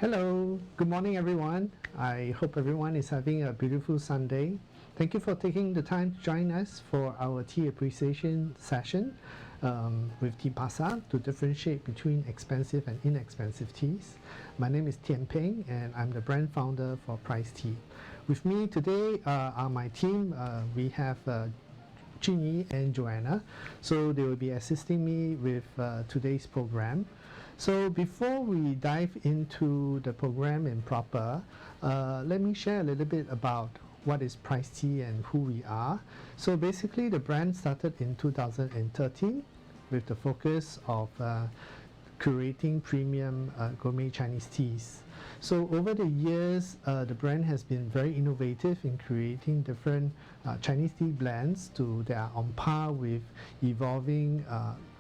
Hello, good morning everyone. I hope everyone is having a beautiful Sunday. Thank you for taking the time to join us for our tea appreciation session with Tea Pasar to differentiate between expensive and inexpensive teas. My name is Tian Peng and I'm the brand founder for Pryce Tea. With me today are my team. We have Jinyi and Joanna, so they will be assisting me with today's program. So before we dive into the program in proper, let me share a little bit about what is Pryce Tea and who we are. So basically the brand started in 2013 with the focus of curating premium gourmet Chinese teas. So over the years, the brand has been very innovative in creating different Chinese tea blends that are on par with evolving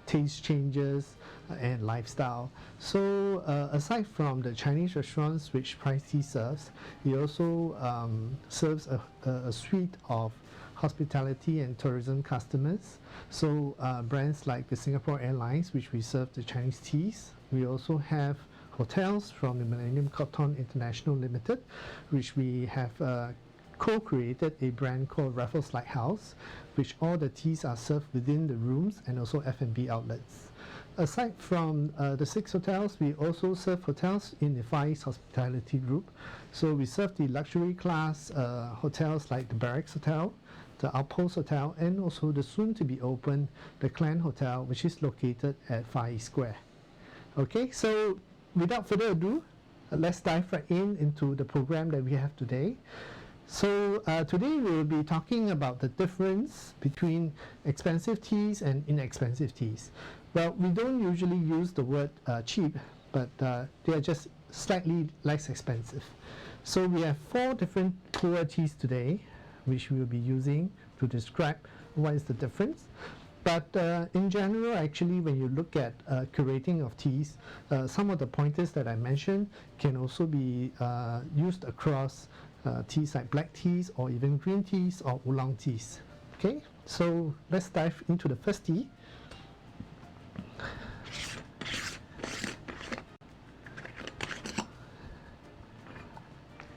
taste changes and lifestyle. So aside from the Chinese restaurants which Pryce Tea serves, it also serves a suite of hospitality and tourism customers. So brands like the Singapore Airlines, which we serve the Chinese teas. We also have hotels from the Mandarin Pure International Limited, which we have co-created a brand called Raffles Lighthouse, which all the teas are served within the rooms and also F&B outlets. Aside from the 6 hotels, we also serve hotels in the Far East Hospitality Group. So we serve the luxury class hotels like the Barracks Hotel, the Outpost Hotel, and also the soon-to-be open the Clan Hotel, which is located at Far East Square. Okay, so without further ado, let's dive right into the program that we have today. So today we will be talking about the difference between expensive teas and inexpensive teas. Well, we don't usually use the word cheap, but they are just slightly less expensive. So we have 4 different pure teas today, which we will be using to describe what is the difference. But in general, actually, when you look at curating of teas, some of the pointers that I mentioned can also be used across teas like black teas or even green teas or oolong teas. Okay, so let's dive into the first tea.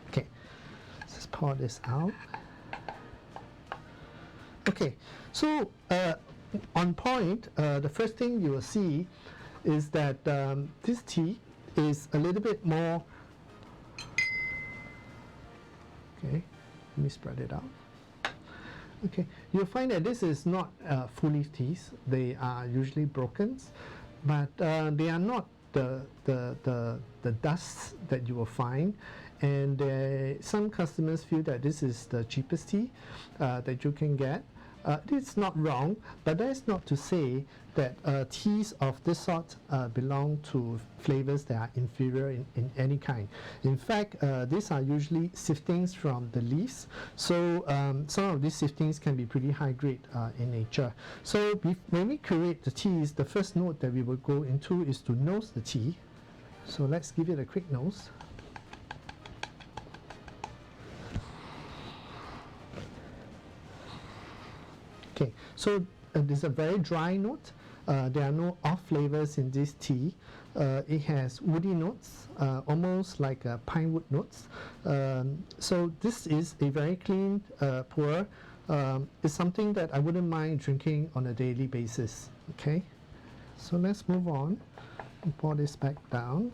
Okay, let's pour this out. Okay, so on point, the first thing you will see is that this tea is a little bit more. Okay, let me spread it out. Okay, you'll find that this is not full leaf teas. They are usually broken, but they are not the dusts that you will find. And some customers feel that this is the cheapest tea that you can get. It's not wrong, but that's not to say that teas of this sort belong to flavors that are inferior in any kind. In fact, these are usually siftings from the leaves, so some of these siftings can be pretty high grade in nature. So when we curate the teas, the first note that we will go into is to nose the tea. So let's give it a quick nose. Okay, so there's a very dry note. There are no off flavors in this tea. It has woody notes, almost like pine wood notes. So this is a very clean pour. It's something that I wouldn't mind drinking on a daily basis. Okay, so let's move on and pour this back down.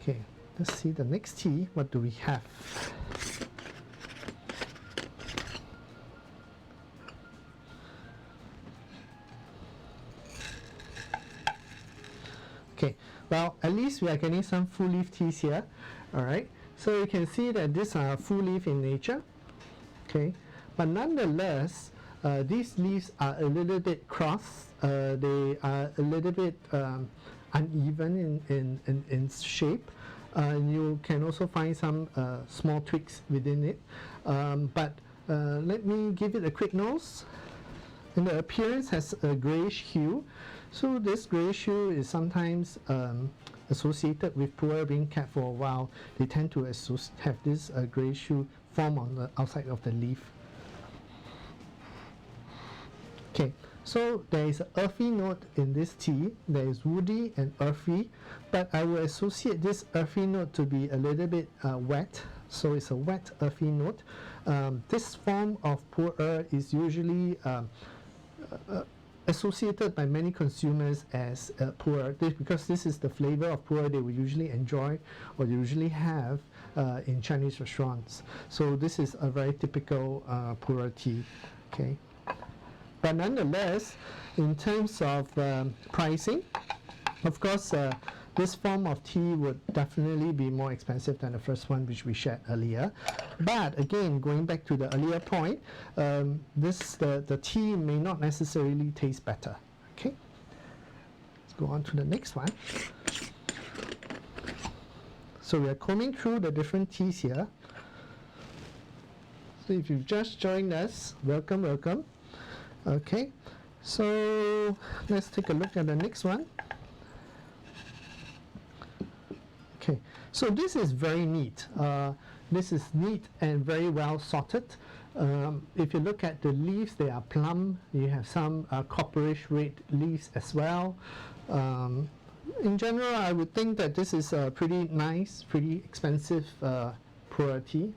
Okay, let's see the next tea. What do we have? Okay, well, at least we are getting some full leaf teas here. All right, so you can see that these are full leaf in nature. Okay, but nonetheless, these leaves are a little bit cross. They are a little bit uneven in shape. You can also find some small twigs within it. But let me give it a quick nose. And the appearance has a grayish hue. So this grayish hue is sometimes associated with pu'er being kept for a while. They tend to have this grayish hue form on the outside of the leaf. Okay, so there is an earthy note in this tea. There is woody and earthy, but I will associate this earthy note to be a little bit wet. So it's a wet earthy note. This form of pu'er is usually associated by many consumers as pu'er, because this is the flavor of pu'er they will usually enjoy or usually have in Chinese restaurants. So this is a very typical pu'er tea. Okay. But nonetheless, in terms of pricing, of course, this form of tea would definitely be more expensive than the first one which we shared earlier. But again, going back to the earlier point, the tea may not necessarily taste better. Okay, let's go on to the next one. So we are combing through the different teas here. So if you've just joined us, welcome, welcome. Okay, so let's take a look at the next one. Okay, so this is very neat. This is neat and very well sorted. If you look at the leaves, they are plum. You have some copperish red leaves as well. In general, I would think that this is a pretty nice, pretty expensive pu'er tea.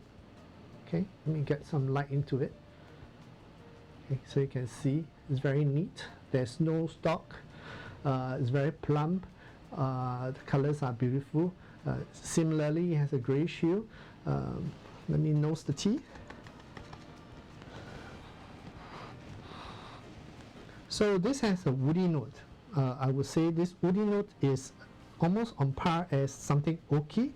Okay, let me get some light into it. Okay, so you can see it's very neat. There's no stalk. It's very plump. The colors are beautiful. Similarly, it has a grayish hue. Let me nose the tea. So this has a woody note. I would say this woody note is almost on par as something oaky.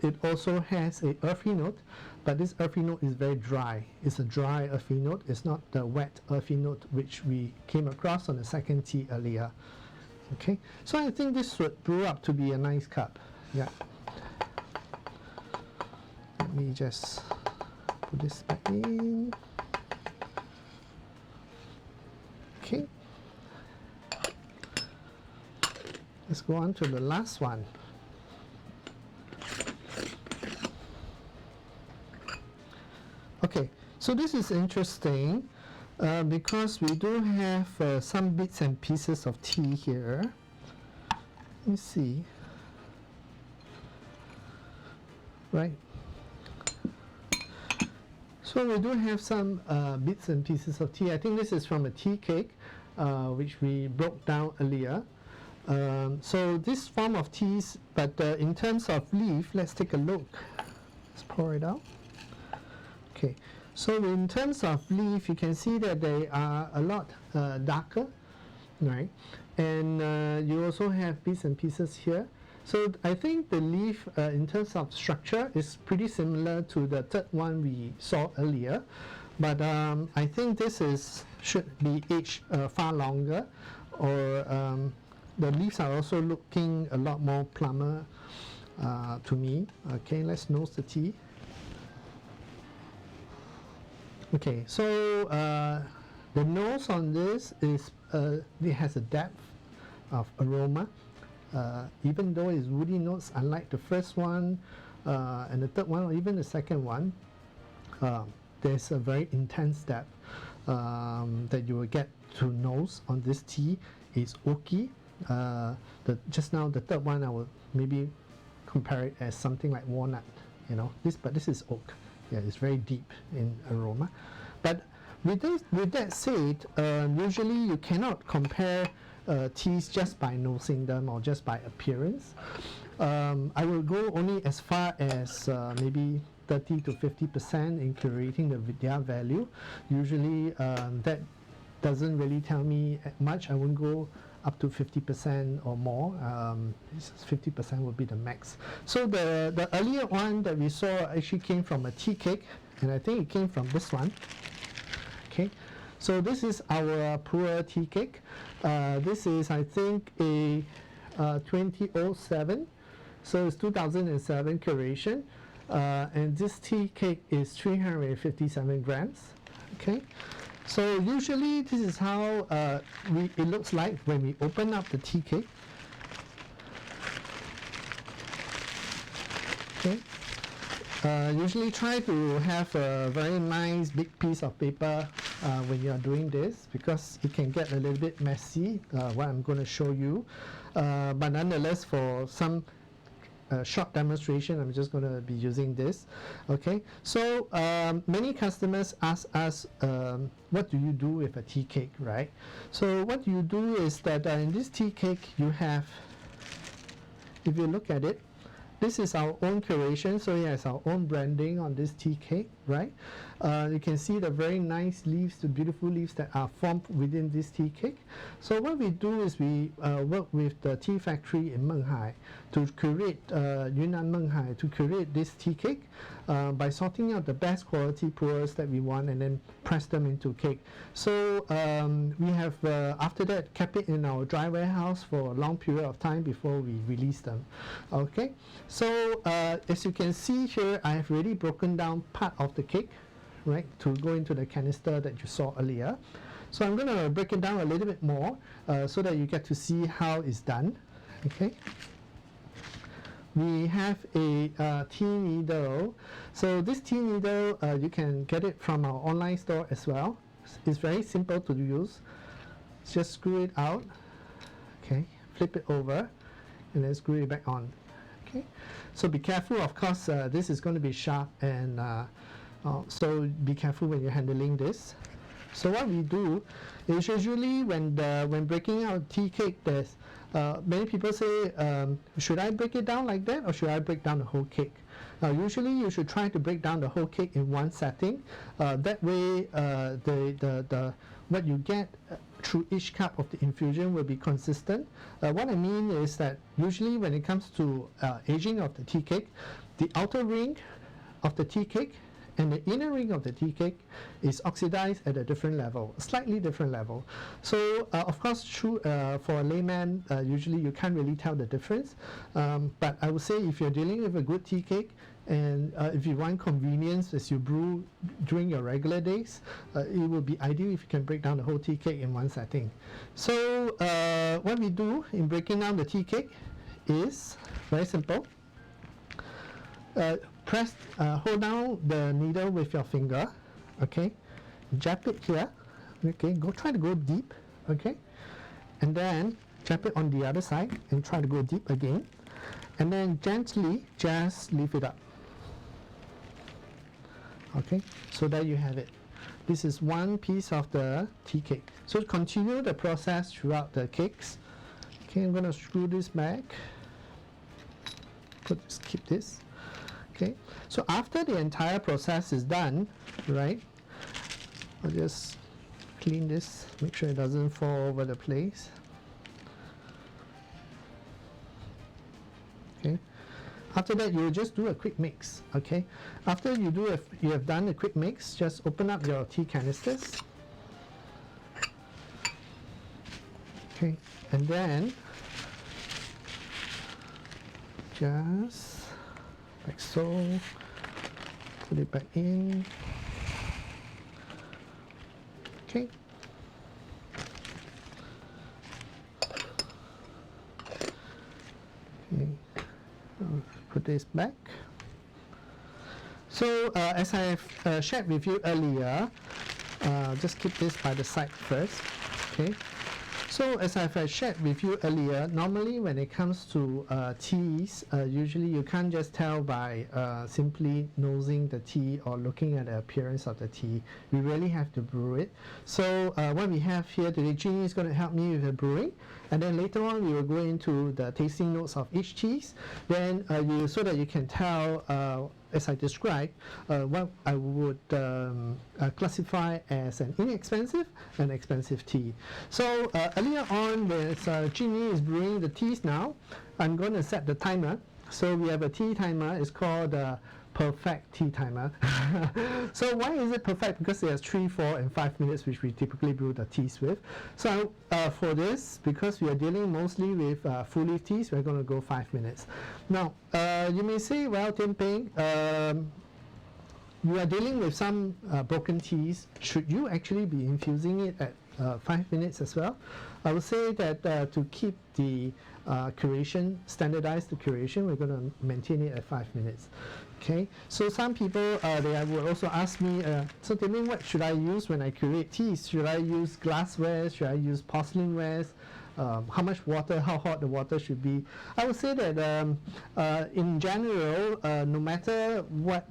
It also has a earthy note, but this earthy note is very dry. It's a dry earthy note. It's not the wet earthy note which we came across on the second tea earlier. Okay, so I think this would brew up to be a nice cup. Yeah. Let me just put this back in. Okay. Let's go on to the last one. Okay, so this is interesting because we do have some bits and pieces of tea here. Let me see. Right. So we do have some bits and pieces of tea. I think this is from a tea cake, which we broke down earlier. So this form of teas, but in terms of leaf, let's take a look. Let's pour it out. Okay, so in terms of leaf, you can see that they are a lot darker, right? And you also have bits and pieces here. So I think the leaf, in terms of structure, is pretty similar to the third one we saw earlier. But I think this should be aged far longer, or the leaves are also looking a lot more plummer to me. Okay, let's nose the tea. Okay, so the nose on this is it has a depth of aroma, even though it's woody notes, unlike the first one and the third one, or even the second one. There's a very intense depth that you will get to nose on this tea. Is oaky. Just now the third one I would maybe compare it as something like walnut, but this is oak. Yeah, it's very deep in aroma. But with that said, usually you cannot compare teas just by nosing them or just by appearance. I will go only as far as maybe 30 to 50% in curating their value. Usually that doesn't really tell me much. I won't go up to 50% or more. 50% would be the max. So the earlier one that we saw actually came from a tea cake, and I think it came from this one. Okay, so this is our pu'er tea cake. This is, I think, a 2007, so it's 2007 curation, and this tea cake is 357 grams. Okay. So usually this is how it looks like when we open up the tea cake. Okay. Usually try to have a very nice big piece of paper when you are doing this, because it can get a little bit messy, what I'm going to show you. But nonetheless, for some short demonstration, I'm just going to be using this. Okay, so many customers ask us, what do you do with a tea cake, right? So what you do is that in this tea cake, you have, if you look at it, this is our own curation, so it has our own branding on this tea cake, right? You can see the very nice leaves, the beautiful leaves that are formed within this tea cake. So what we do is we work with the tea factory in Menghai to curate, Yunnan Menghai, to curate this tea cake by sorting out the best quality pures that we want and then press them into cake. So we have, after that, kept it in our dry warehouse for a long period of time before we release them. Okay, so as you can see here, I have already broken down part of the cake, right, to go into the canister that you saw earlier. So I'm going to break it down a little bit more so that you get to see how it's done. Okay. We have a tea needle. So this tea needle, you can get it from our online store as well. It's very simple to use. Just screw it out. Okay. Flip it over and then screw it back on. Okay. So be careful, of course, this is going to be sharp, and so be careful when you're handling this. So what we do is usually when breaking out tea cake, there's many people say, should I break it down like that, or should I break down the whole cake? Usually you should try to break down the whole cake in one setting. That way what you get through each cup of the infusion will be consistent. What I mean is that usually when it comes to aging of the tea cake, the outer ring of the tea cake and the inner ring of the tea cake is oxidized at a different level, a slightly different level. So of course, for a layman, usually you can't really tell the difference. But I would say if you're dealing with a good tea cake, and if you want convenience as you brew during your regular days, it would be ideal if you can break down the whole tea cake in one setting. So what we do in breaking down the tea cake is very simple. Hold down the needle with your finger, okay, jab it here, okay, try to go deep, okay, and then jab it on the other side and try to go deep again, and then gently just lift it up, okay, so there you have it. This is one piece of the tea cake. So continue the process throughout the cakes. Okay, I'm going to screw this back, keep this. Okay, so after the entire process is done, right, I'll just clean this, make sure it doesn't fall over the place. Okay, after that you just do a quick mix. Okay, after you have done a quick mix, just open up your tea canisters. Okay, and then just like so, put it back in. Okay. Put this back. So as I have shared with you earlier, just keep this by the side first. Okay. So as I've shared with you earlier, normally when it comes to teas, usually you can't just tell by simply nosing the tea or looking at the appearance of the tea. We really have to brew it. So what we have here today, Jeannie is going to help me with the brewing, and then later on we will go into the tasting notes of each cheese. Then so that you can tell, as I described, what I would classify as an inexpensive and expensive tea. So earlier on, as Jeannie is brewing the teas now, I'm going to set the timer. So we have a tea timer. It's called the perfect tea timer. So why is it perfect? Because there's 3, 4, and 5 minutes which we typically brew the teas with. So for this, because we are dealing mostly with full leaf teas, we're going to go 5 minutes. Now you may say, well, Tian Peng, you are dealing with some broken teas. Should you actually be infusing it at 5 minutes as well? I would say that to keep the curation, standardize the curation, we're going to maintain it at 5 minutes. Okay, so some people they would also ask me, so tell me, what should I use when I curate teas? Should I use glassware? Should I use porcelainware? How much water, how hot the water should be? I would say that in general, no matter what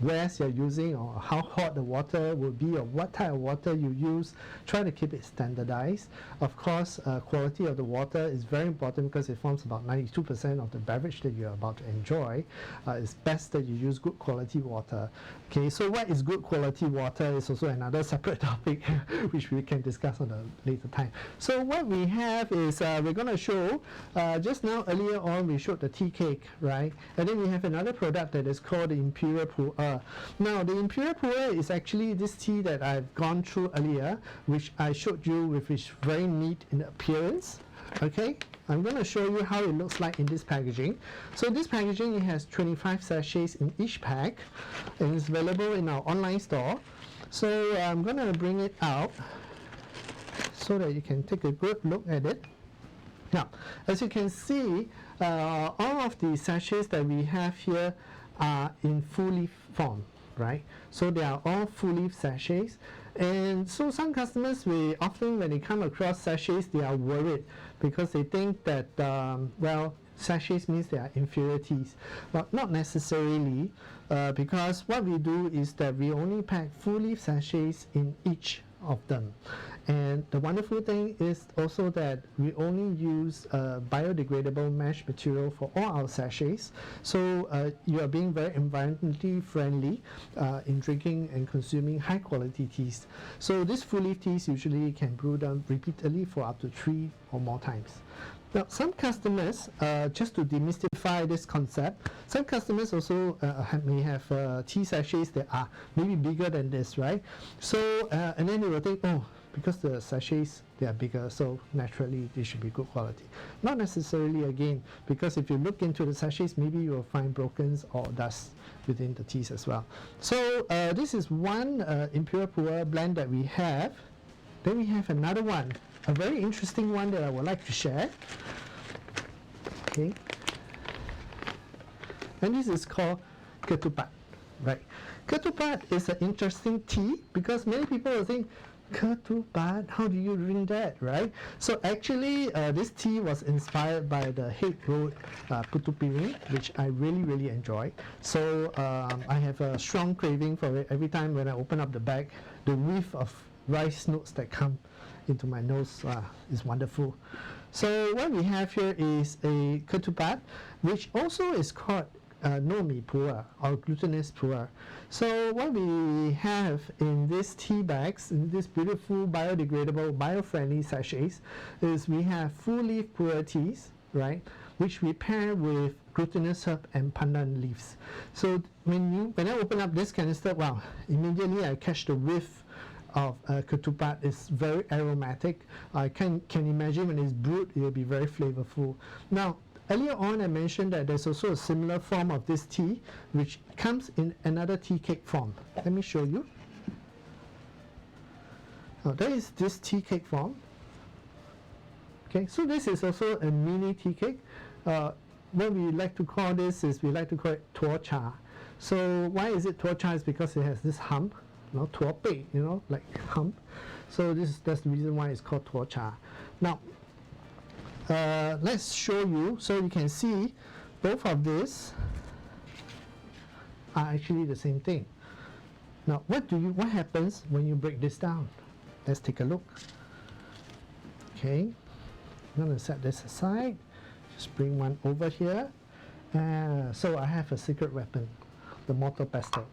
wares you're using or how hot the water will be or what type of water you use, try to keep it standardized. Of course, quality of the water is very important because it forms about 92% of the beverage that you're about to enjoy. It's best that you use good quality water. Okay, so what is good quality water is also another separate topic which we can discuss on a later time. So what we have is we're going to show, just now earlier on we showed the tea cake, right? And then we have another product that is called the Imperial Pure. Now the Imperial Pure is actually this tea that I've gone through earlier, which I showed you, with which very neat in appearance. Okay, I'm going to show you how it looks like in this packaging. So this packaging, it has 25 sachets in each pack, and it's available in our online store. So I'm going to bring it out so that you can take a good look at it. Now, as you can see, all of the sachets that we have here are in full leaf form, right? So they are all full leaf sachets. And so some customers, often when they come across sachets, they are worried because they think that, well, sachets means they are inferior teas. But not necessarily, because what we do is that we only pack full leaf sachets in each of them. And the wonderful thing is also that we only use biodegradable mesh material for all our sachets. So you are being very environmentally friendly in drinking and consuming high quality teas. So these full leaf teas usually can brew them repeatedly for up to 3 or more times. Now, some customers, just to demystify this concept, some customers also may have tea sachets that are maybe bigger than this, right? So, and then they will think, oh, because the sachets, they are bigger, so naturally they should be good quality. Not necessarily, again, because if you look into the sachets, maybe you will find brokens or dust within the teas as well. So this is one Imperial Pure blend that we have. Then we have another one, a very interesting one that I would like to share. Okay. And this is called ketupat, right? Ketupat is an interesting tea because many people will think, ketupat, how do you drink that, right? So actually, this tea was inspired by the Hague Road putu piring, which I really, really enjoy. So I have a strong craving for it. Every time when I open up the bag, the whiff of rice notes that come into my nose is wonderful. So what we have here is a ketupat, which also is called nomi pure or glutinous pure. So what we have in these tea bags, in these beautiful biodegradable, bio-friendly sachets, is we have full leaf pure teas, right, which we pair with glutinous herb and pandan leaves. So when I open up this canister, wow, immediately I catch the whiff of ketupat. Is very aromatic. I can imagine when it's brewed, it will be very flavorful. Now, earlier on, I mentioned that there's also a similar form of this tea, which comes in another tea cake form. Let me show you. Now, there is this tea cake form. Okay, so this is also a mini tea cake. What we like to call this is, we like to call it tuo cha. So why is it tuo cha? Is because it has this hump, tuo pei, like hump. So that's the reason why it's called tuo cha. Now, let's show you, so you can see both of these are actually the same thing. Now, what happens when you break this down? Let's take a look. Okay, I'm going to set this aside. Just bring one over here. So I have a secret weapon, the mortar pestle,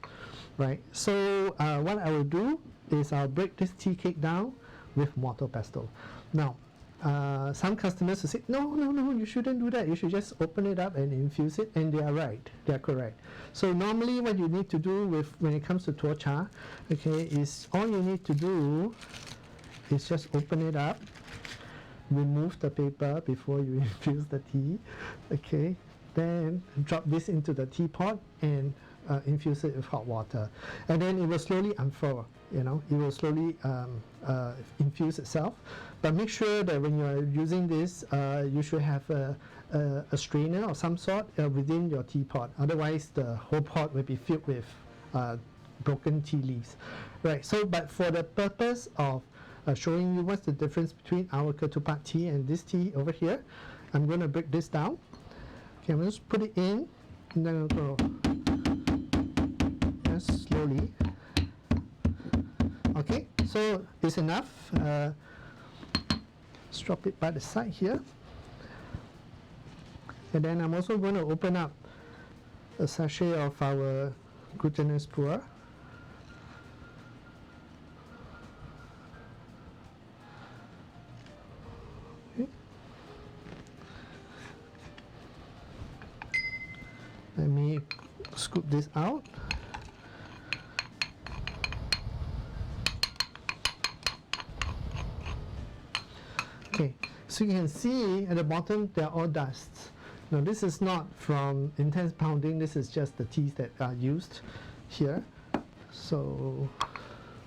right? So what I will do is I'll break this tea cake down with mortar pestle. Now, some customers will say, no, you shouldn't do that. You should just open it up and infuse it, and they are right. They are correct. So normally what you need to do when it comes to tuo cha, okay, is all you need to do is just open it up, remove the paper before you infuse the tea, okay, then drop this into the teapot and infuse it with hot water, and then it will slowly unfurl. It will slowly infuse itself. But make sure that when you are using this, you should have a strainer of some sort within your teapot. Otherwise, the whole pot will be filled with broken tea leaves. Right. So, but for the purpose of showing you what's the difference between our ketupat tea and this tea over here, I'm going to break this down. Okay, I'm going to just put it in, and then I'll go just slowly. Okay, so it's enough. Let's drop it by the side here. And then I'm also going to open up a sachet of our glutinous pure. Okay. Let me scoop this out. Okay, so you can see at the bottom they're all dusts. Now this is not from intense pounding, this is just the teas that are used here. So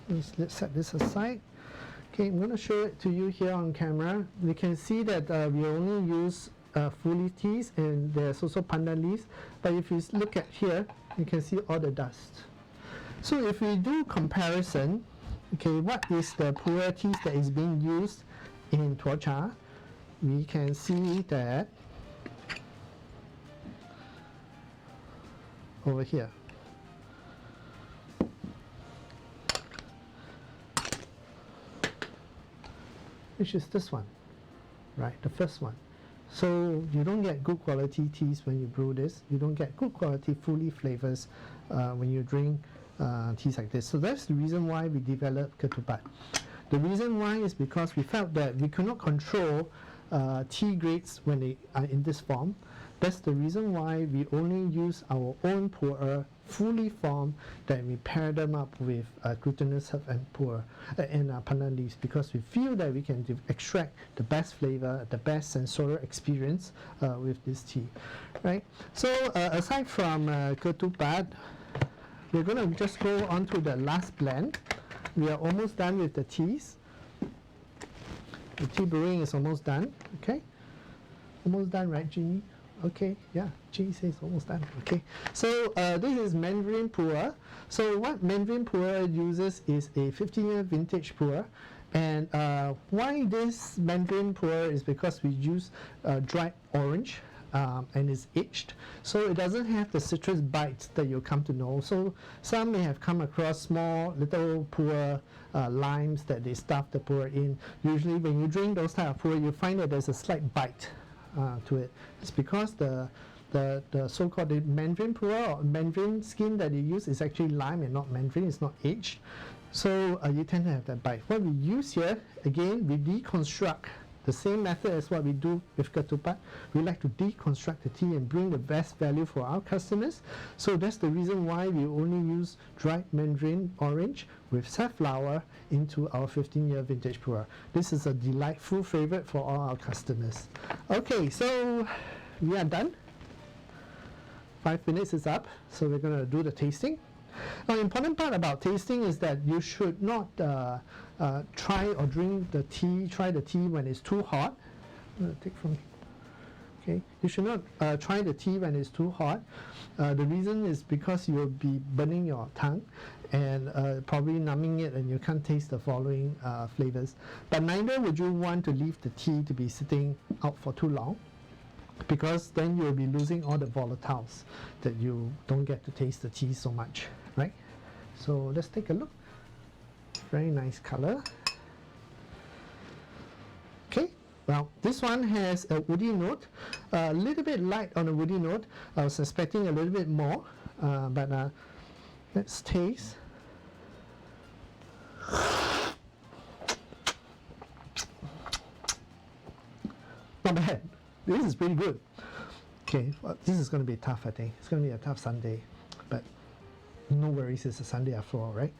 let's set this aside. Okay, I'm going to show it to you here on camera. We can see that we only use full leaf teas, and there's also pandan leaves. But if you look at here, you can see all the dust. So if we do comparison, okay, what is the pure teas that is being used in tuo cha? We can see that over here. Which is this one, right? The first one. So you don't get good quality teas when you brew this. You don't get good quality fully flavors when you drink teas like this. So that's the reason why we developed ketupat. The reason why is because we felt that we could not control tea grades when they are in this form. That's the reason why we only use our own pu'er, fully formed, that we pair them up with glutinous herb and pu'er and pandan leaves, because we feel that we can extract the best flavor, the best sensorial experience with this tea, right? So aside from ketupat, we're going to just go on to the last blend. We are almost done with the teas. The tea brewing is almost done, okay? Almost done, right, Jeannie? Okay, yeah, Jeannie says almost done. Okay, so this is Mandarin Pure. So what Mandarin Pure uses is a 15-year vintage Pure. And why this Mandarin Pure is because we use dried orange and it's aged. So it doesn't have the citrus bites that you'll come to know. So some may have come across small little Pure limes that they stuff the Pure in. Usually when you drink those type of Pure, you find that there's a slight bite to it. It's because the so-called Mandarin Pure or Mandarin skin that you use is actually lime and not Mandarin. It's not aged, so you tend to have that bite. What we use here, again, we deconstruct the same method as what we do with ketupat. We like to deconstruct the tea and bring the best value for our customers. So that's the reason why we only use dried Mandarin orange with safflower into our 15-year vintage Pure. This is a delightful favorite for all our customers. Okay, so we are done. 5 minutes is up, so we're going to do the tasting. Now, the important part about tasting is that you should not try or drink the tea, try the tea when it's too hot. I'm going to take from here. Okay, you should not try the tea when it's too hot. The reason is because you'll be burning your tongue and probably numbing it, and you can't taste the following flavors. But neither would you want to leave the tea to be sitting out for too long, because then you'll be losing all the volatiles that you don't get to taste the tea so much, right? So let's take a look. Very nice color. Okay, well, this one has a woody note, a little bit light on a woody note. I was expecting a little bit more, but let's taste. Not bad. This is pretty good. Okay, well, this is going to be tough, I think. It's going to be a tough Sunday, but no worries, it's a Sunday after all, right?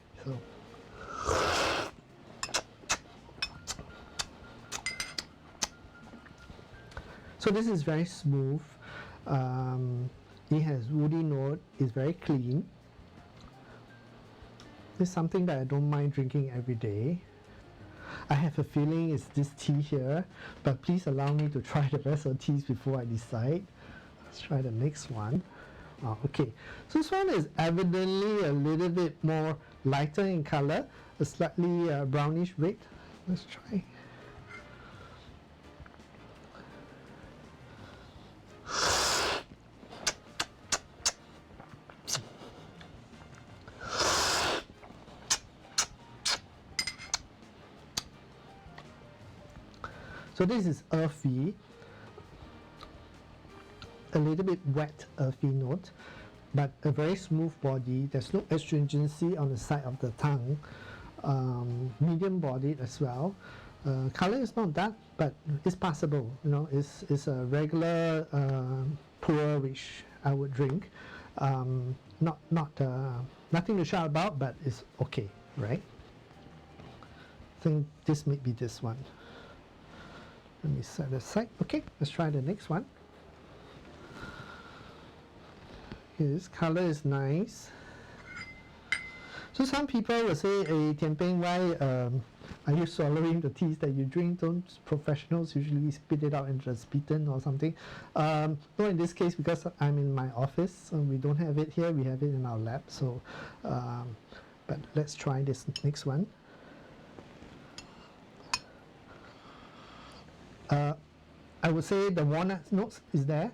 So this is very smooth. It has woody note. It's very clean. It's something that I don't mind drinking every day. I have a feeling it's this tea here, but please allow me to try the rest of the teas before I decide. Let's try the next one. Okay, so this one is evidently a little bit more lighter in color, a slightly brownish red. Let's try. So this is earthy, a little bit wet earthy note, but a very smooth body. There's no astringency on the side of the tongue. Medium bodied as well. Color is not dark, but it's passable. You know, it's a regular pour which I would drink. Nothing to shout about, but it's okay, right? I think this may be this one. Let me set aside. Okay, let's try the next one. This color is nice. So some people will say, hey, Tian Peng, why are you swallowing the teas that you drink? Don't professionals usually spit it out into a spittoon or something? No, in this case, because I'm in my office, we don't have it here, we have it in our lab. So, but let's try this next one. I would say the walnut notes is there,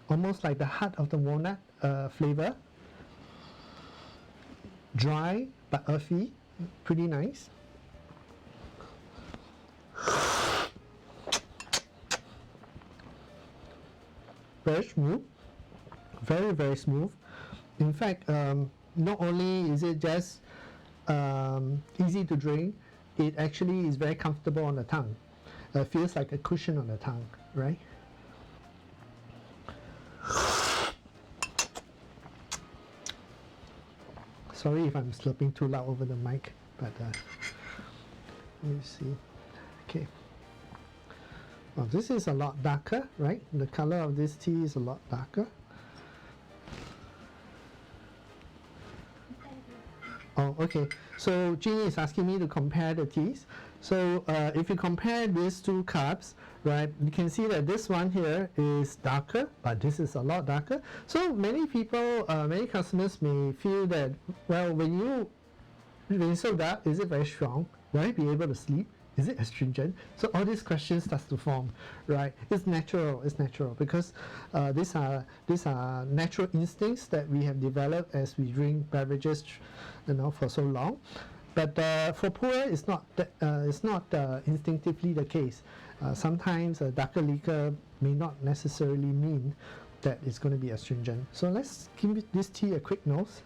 almost like the heart of the walnut flavor. Dry but earthy, pretty nice. Very smooth, very, very smooth. In fact, not only is it just easy to drink, it actually is very comfortable on the tongue. Feels like a cushion on the tongue, right? Sorry if I'm slurping too loud over the mic, but let me see. Okay. Well, this is a lot darker, right? The color of this tea is a lot darker. Oh, okay. So Jeannie is asking me to compare the teas. So if you compare these two cups, right, you can see that this one here is darker, but this is a lot darker. So many people, many customers may feel that, well, when it's so dark, is it very strong? Will I be able to sleep? Is it astringent? So all these questions start to form, right? It's natural because these are natural instincts that we have developed as we drink beverages, you know, for so long. But for pour, it's not instinctively the case. Sometimes a darker liquor may not necessarily mean that it's going to be astringent. So let's give this tea a quick nose.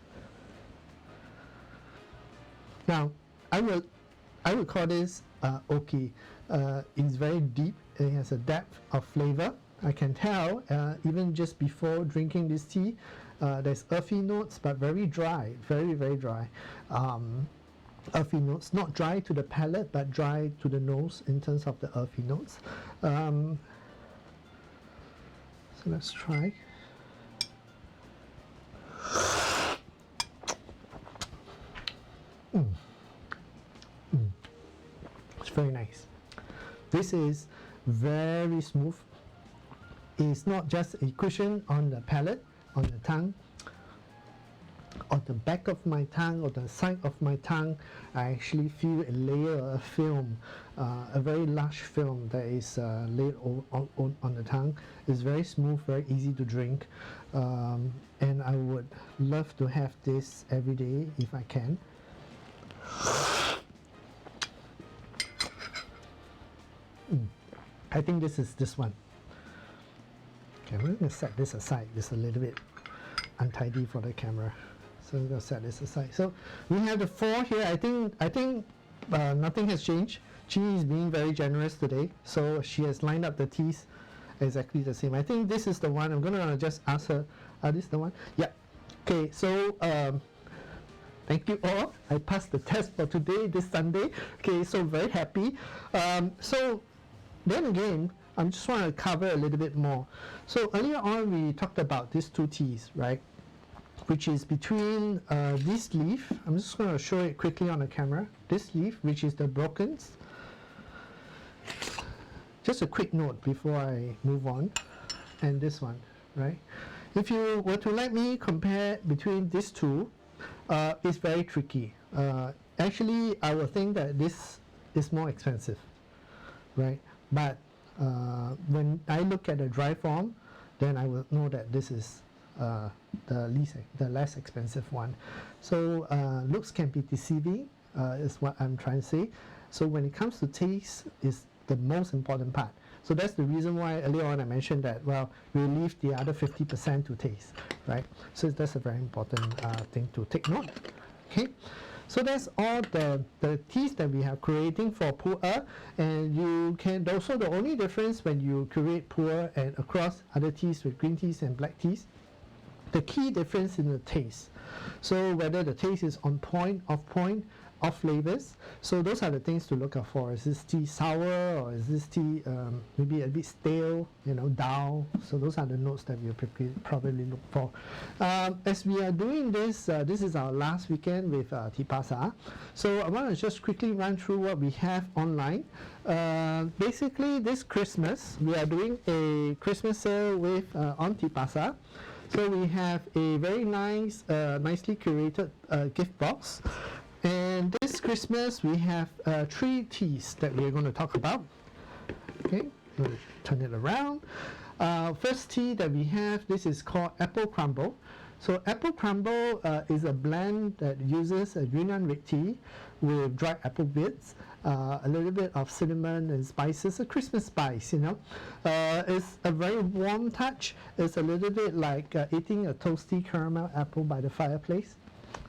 Now, I would call this oaky. It's very deep. It has a depth of flavor. I can tell even just before drinking this tea, there's earthy notes, but very dry, very, very dry. Earthy notes, not dry to the palate, but dry to the nose in terms of the earthy notes. So let's try. It's very nice. This is very smooth. It's not just a cushion on the palate, on the tongue. On the back of my tongue or the side of my tongue, I actually feel a layer of film, a very large film that is laid on the tongue. It's very smooth, very easy to drink, and I would love to have this every day if I can. I think this is this one. Okay, we're going to set this aside. It's a little bit untidy for the camera. So we're going to set this aside. So we have the 4 here. I think nothing has changed. Chi is being very generous today, so she has lined up the teas exactly the same. I think this is the one. I'm going to just ask her, this is the one? Yeah. Okay, so thank you all. I passed the test for today, this Sunday. Okay, so very happy. So then again, I just want to cover a little bit more. So earlier on we talked about these two teas, right? Which is between this leaf. I'm just going to show it quickly on the camera. This leaf, which is the brokens. Just a quick note before I move on, and this one, right? If you were to let me compare between these two, it's very tricky. Actually, I would think that this is more expensive, right? But when I look at the dry form, then I will know that this is the less expensive one. So looks can be deceiving, is what I'm trying to say. So when it comes to taste, is the most important part. So that's the reason why earlier on I mentioned that, well, we leave the other 50% to taste, right? So that's a very important thing to take note. Okay, so that's all the teas that we have creating for Pure, and you can also, the only difference when you create Pure and across other teas with green teas and black teas, the key difference in the taste. So whether the taste is on point, off flavors. So those are the things to look out for. Is this tea sour, or is this tea maybe a bit stale, dull? So those are the notes that we'll probably look for. As we are doing this, this is our last weekend with Tipasa. So I want to just quickly run through what we have online. Basically, this Christmas, we are doing a Christmas sale with on Tipasa. So we have a very nice, nicely curated gift box. And this Christmas, we have 3 teas that we're going to talk about. Okay, I'm going to turn it around. First tea that we have, this is called Apple Crumble. So Apple Crumble is a blend that uses a Yunnan red tea with dried apple bits, a little bit of cinnamon and spices, a Christmas spice, It's a very warm touch. It's a little bit like eating a toasty caramel apple by the fireplace.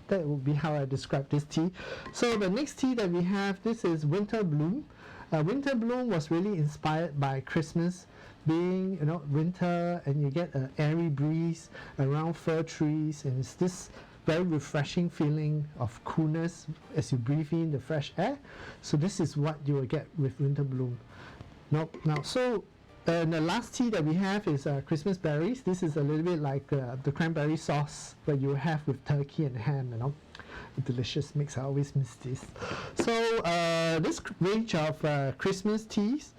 That would be how I describe this tea. So the next tea that we have, this is Winter Bloom. Winter Bloom was really inspired by Christmas, being winter, and you get an airy breeze around fir trees, and it's this very refreshing feeling of coolness as you breathe in the fresh air. So this is what you will get with Winter Bloom. And the last tea that we have is Christmas berries. This is a little bit like the cranberry sauce that you have with turkey and ham, A delicious mix. I always miss this. So this range of Christmas teas,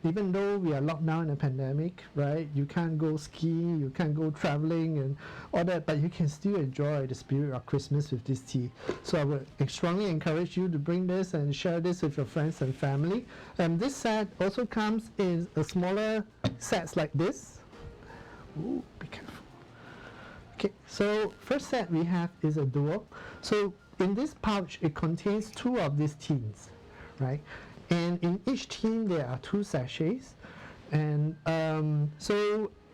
even though we are locked down in a pandemic, right? You can't go skiing, you can't go traveling and all that, but you can still enjoy the spirit of Christmas with this tea. So I would strongly encourage you to bring this and share this with your friends and family. And this set also comes in a smaller sets like this. Ooh, be careful. Okay, so first set we have is a duo. So in this pouch, it contains 2 of these teas, right? And in each tin there are 2 sachets, and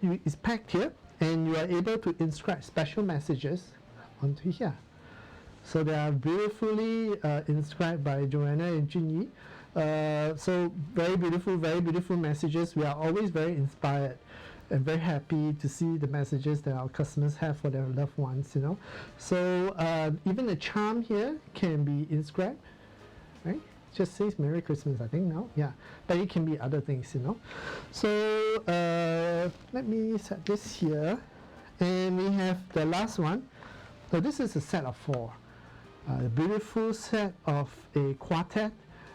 it's packed here, and you are able to inscribe special messages onto here. So they are beautifully inscribed by Joanna and Junyi. So very beautiful messages. We are always very inspired and very happy to see the messages that our customers have for their loved ones. So even the charm here can be inscribed, right? Just says Merry Christmas, I think now. Yeah, but it can be other things, So let me set this here, and we have the last one. So this is a set of 4. A beautiful set of a quartet.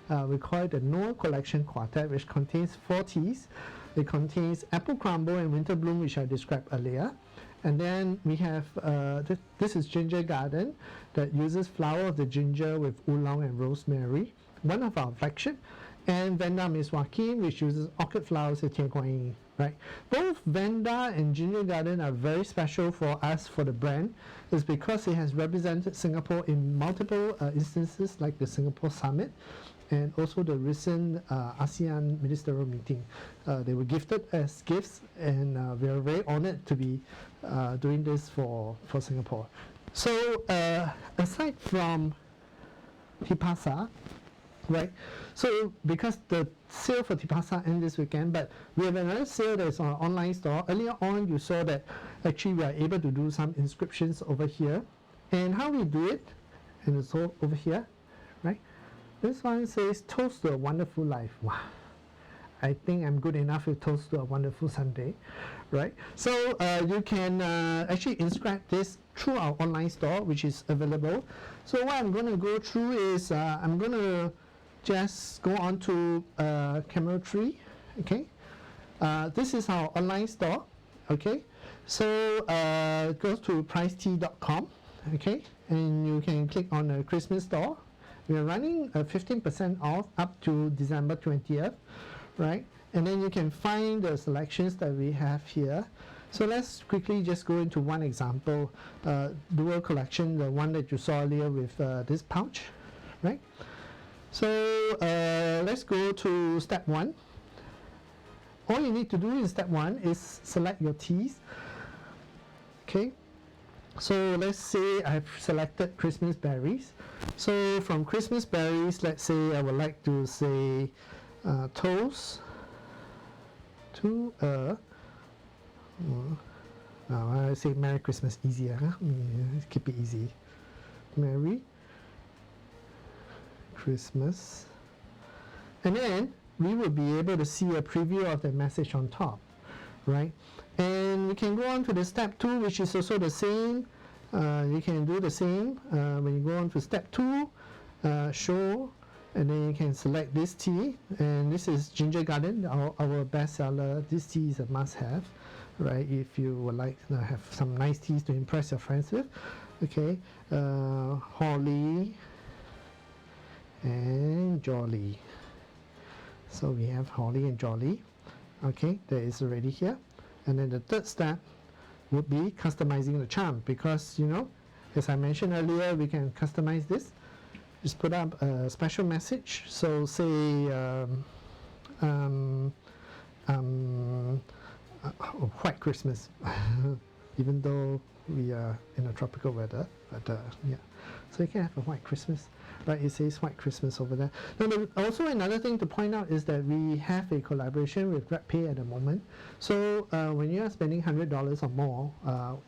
We call it the Noel Collection Quartet, which contains 4 teas. It contains Apple Crumble and Winter Bloom, which I described earlier. And then we have, this is Ginger Garden, that uses flower of the ginger with oolong and rosemary, one of our flagship, and Vanda Miss Joaquin, which uses orchid flowers with Tian Peng, right? Both Vanda and Ginger Garden are very special for us, for the brand, is because it has represented Singapore in multiple instances, like the Singapore Summit, and also the recent ASEAN ministerial meeting. They were gifted as gifts, and we are very honored to be doing this for Singapore. So aside from Tipasa, right? So because the sale for Tipasa ends this weekend, but we have another sale that is on our online store. Earlier on, you saw that actually we are able to do some inscriptions over here. And how we do it, and it's all over here, right? This one says, "Toast to a wonderful life." Wow. I think I'm good enough with toast to a wonderful Sunday, right? So you can actually inscribe this through our online store, which is available. So what I'm going to go through is I'm going to just go on to camera 3, okay? This is our online store, okay? So go to pryce.com, okay? And you can click on the Christmas store. We are running 15% off up to December 20th, right? And then you can find the selections that we have here. So let's quickly just go into one example, dual collection, the one that you saw earlier with this pouch, right? So let's go to step 1. All you need to do in step 1 is select your teas, okay? So let's say I've selected Christmas berries. So from Christmas berries, let's say I would like to say toast to I say Merry Christmas, easier, huh? Keep it easy. Merry Christmas. And then we will be able to see a preview of the message on top, right? And we can go on to the step 2, which is also the same. You can do the same when you go on to step 2, show, and then you can select this tea. And this is Ginger Garden, our best seller. This tea is a must-have, right? If you would like to have some nice teas to impress your friends with. Okay, Holly and Jolly. So we have Holly and Jolly. Okay, that is already here. And then the third step would be customizing the charm, because, you know, as I mentioned earlier, we can customize this. Just put up a special message. So say White Christmas, even though we are in a tropical weather, but yeah. So you can have a White Christmas, right? It says White Christmas over there. Now, also another thing to point out is that we have a collaboration with GrabPay at the moment. So when you are spending $100 or more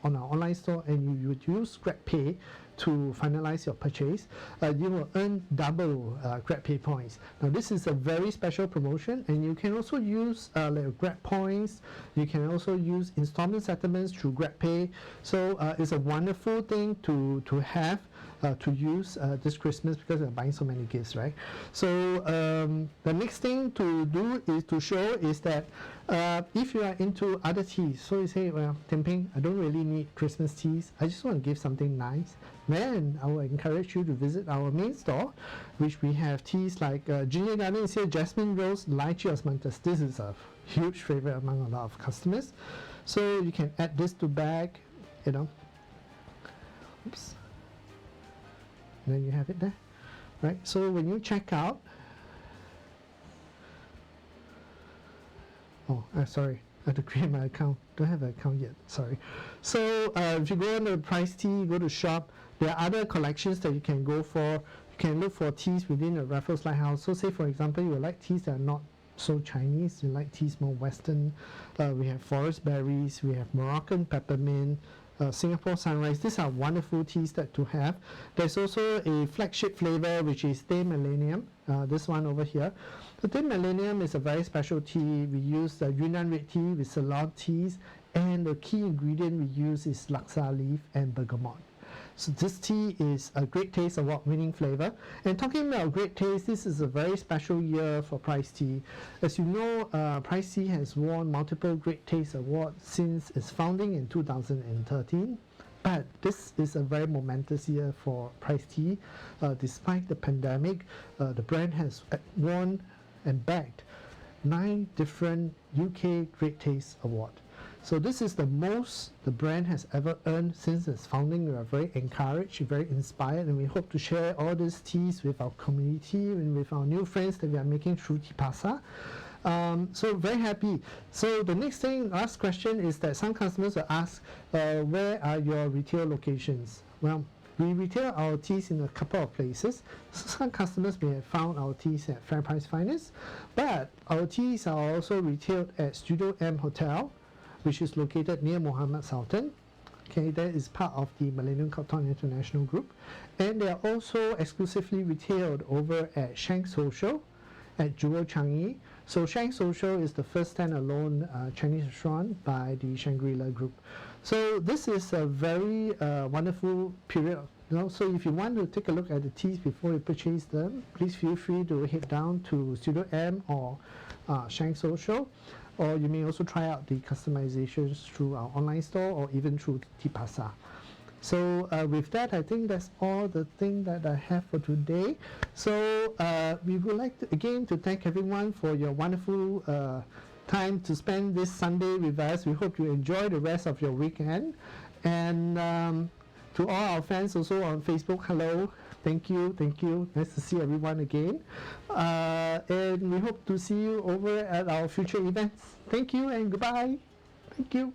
on our online store, and you would use GrabPay to finalize your purchase, you will earn double GrabPay points. Now this is a very special promotion, and you can also use like Grab points. You can also use installment settlements through GrabPay. So it's a wonderful thing to have. To use this Christmas, because we're buying so many gifts, right? So the next thing to do is to show is that if you are into other teas, so you say, well, Tian Peng, I don't really need Christmas teas, I just want to give something nice, then I will encourage you to visit our main store, which we have teas like Ginger Garden, here, Jasmine Rose, Lychee Osmanthus. This is a huge favorite among a lot of customers. So you can add this to bag, you know. Oops. Then you have it there, right? So when you check out, sorry, I have to create my account. Don't have an account yet, sorry. So if you go on the Pryce tea, go to shop, there are other collections that you can go for. You can look for teas within the Raffles Lighthouse. So say, for example, you would like teas that are not so Chinese, you like teas more Western. We have forest berries, we have Moroccan peppermint, Singapore Sunrise. These are wonderful teas that to have. There's also a flagship flavor, which is Day Millennium, this one over here. The Day Millennium is a very special tea. We use the Yunnan red tea with Ceylon teas, and the key ingredient we use is laksa leaf and bergamot. So this tea is a Great Taste Award-winning flavor. And talking about Great Taste, this is a very special year for Pryce Tea. As you know, Pryce Tea has won multiple Great Taste Awards since its founding in 2013. But this is a very momentous year for Pryce Tea. Despite the pandemic, the brand has won and bagged 9 different UK Great Taste Awards. So this is the most the brand has ever earned since its founding. We are very encouraged, very inspired, and we hope to share all these teas with our community and with our new friends that we are making through Tipasa. So very happy. So the next thing, last question, is that some customers will ask, where are your retail locations? Well, we retail our teas in a couple of places. Some customers may have found our teas at FairPrice Finest, but our teas are also retailed at Studio M Hotel, which is located near Mohammed Sultan. Okay, that is part of the Millennium Cotton International Group. And they are also exclusively retailed over at Shank Social, at Jewel Changi, So Shang Social is the first standalone Chinese restaurant by the Shangri-La Group. So this is a very wonderful period. So if you want to take a look at the teas before you purchase them, please feel free to head down to Studio M or Shang Social, or you may also try out the customizations through our online store or even through Tipasa. So with that, I think that's all the thing that I have for today. So we would like to, again, to thank everyone for your wonderful time to spend this Sunday with us. We hope you enjoy the rest of your weekend. And to all our fans also on Facebook, hello, thank you, nice to see everyone again. And we hope to see you over at our future events. Thank you and goodbye. Thank you.